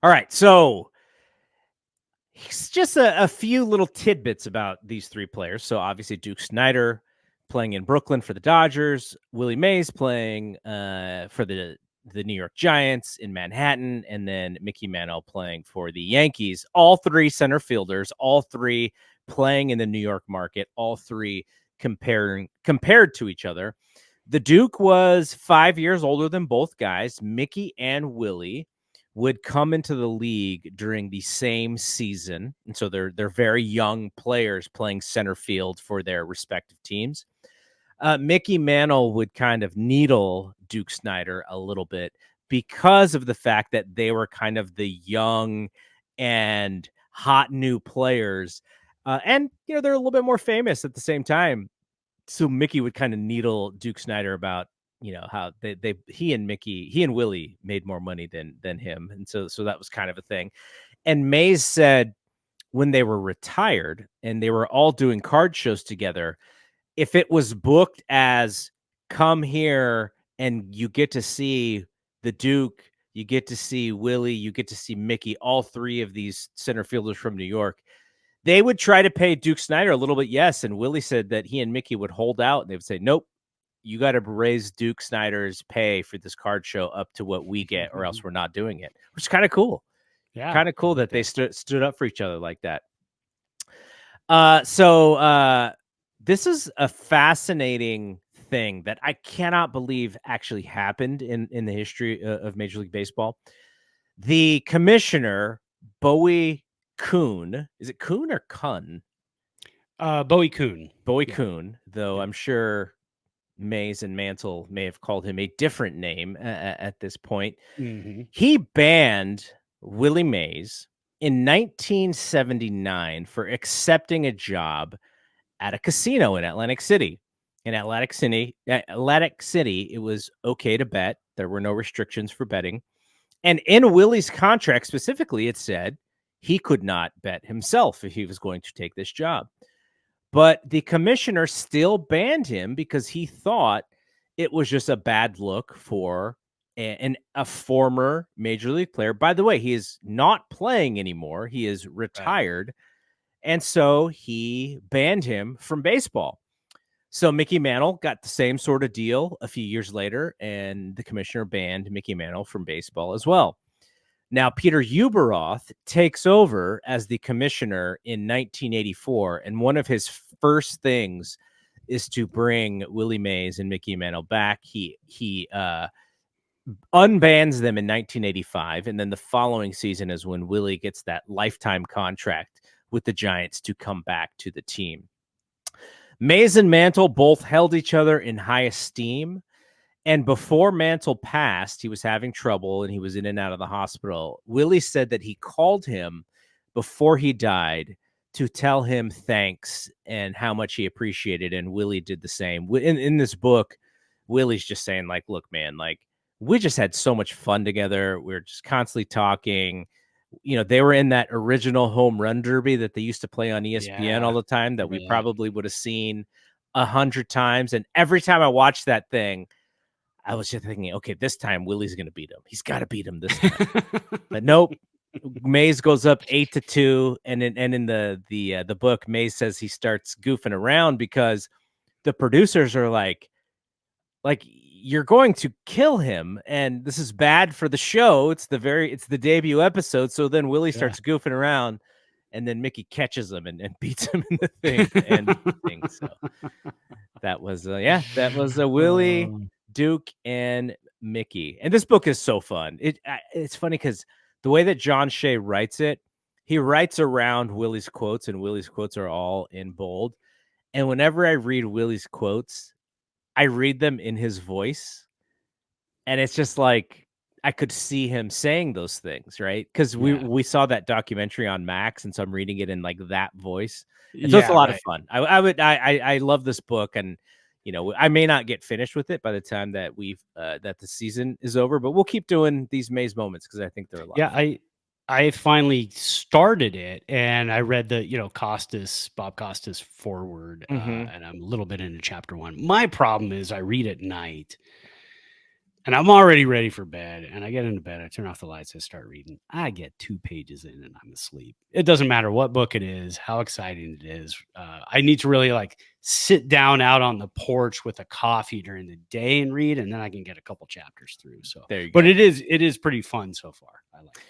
All right, so it's just a few little tidbits about these three players. So obviously Duke Snider playing in Brooklyn for the Dodgers, Willie Mays playing for the New York Giants in Manhattan, and then Mickey Mantle playing for the Yankees. All three center fielders, all three playing in the New York market, all three compared to each other. The Duke was 5 years older than both guys. Mickey and Willie would come into the league during the same season, and so they're very young players playing center field for their respective teams. Mickey Mantle would kind of needle Duke Snider a little bit because of the fact that they were kind of the young and hot new players, and they're a little bit more famous at the same time. So Mickey would kind of needle Duke Snider about how he and Willie made more money than him, and so that was kind of a thing. And Mays said when they were retired and they were all doing card shows together, if it was booked as come here and you get to see the Duke, you get to see Willie, you get to see Mickey, all three of these center fielders from New York, they would try to pay Duke Snider a little bit, yes. And Willie said that he and Mickey would hold out and they would say, nope, you got to raise Duke Snider's pay for this card show up to what we get, or else we're not doing it, which is kind of cool. Yeah. Kind of cool that they stood up for each other like that. So this is a fascinating thing that I cannot believe actually happened in the history of Major League Baseball. The commissioner, Bowie Kuhn, is it Kuhn or Kuhn? Bowie Kuhn. Bowie Kuhn, though I'm sure Mays and Mantle may have called him a different name at this point. Mm-hmm. He banned Willie Mays in 1979 for accepting a job at a casino in Atlantic City. In Atlantic City, it was okay to bet. There were no restrictions for betting. And in Willie's contract specifically, it said he could not bet himself if he was going to take this job. But the commissioner still banned him because he thought it was just a bad look for a former Major League player. By the way, he is not playing anymore. He is retired. Right. And so he banned him from baseball. So Mickey Mantle got the same sort of deal a few years later, and the commissioner banned Mickey Mantle from baseball as well. Now, Peter Ueberroth takes over as the commissioner in 1984, and one of his first things is to bring Willie Mays and Mickey Mantle back. He unbans them in 1985, and then the following season is when Willie gets that lifetime contract with the Giants to come back to the team. Mays and Mantle both held each other in high esteem. And before Mantle passed, he was having trouble and he was in and out of the hospital. Willie said that he called him before he died to tell him thanks and how much he appreciated. And Willie did the same. In this book, Willie's just saying, like, look, man, like, we just had so much fun together. We were just constantly talking. They were in that original home run derby that they used to play on ESPN all the time that we probably would have seen 100 times. And every time I watched that thing, I was just thinking, okay, this time Willie's going to beat him. He's got to beat him this time. But nope. Mays goes up 8-2. And in the book, Mays says he starts goofing around because the producers are like, you're going to kill him, and this is bad for the show. It's the debut episode. So then Willie starts goofing around, and then Mickey catches him and beats him in the thing. So that was a Willie, Duke, and Mickey. And this book is so fun. It's funny because the way that John Shea writes it, he writes around Willie's quotes, and Willie's quotes are all in bold. And whenever I read Willie's quotes, I read them in his voice, and it's just like I could see him saying those things, right? Because we saw that documentary on Max, and so I'm reading it in like that voice. And so it's a lot of fun. I love this book, and I may not get finished with it by the time that that the season is over, but we'll keep doing these Maze moments because I think they're a lot. Yeah, I finally started it, and I read the Bob Costas foreword, and I'm a little bit into chapter 1. My problem is I read at night, And I'm already ready for bed. And I get into bed. I turn off the lights. I start reading. I get 2 pages in and I'm asleep. It doesn't matter what book it is, how exciting it is. I need to really like sit down out on the porch with a coffee during the day and read, and then I can get a couple chapters through. So, There you but go. it is pretty fun so far. I like it.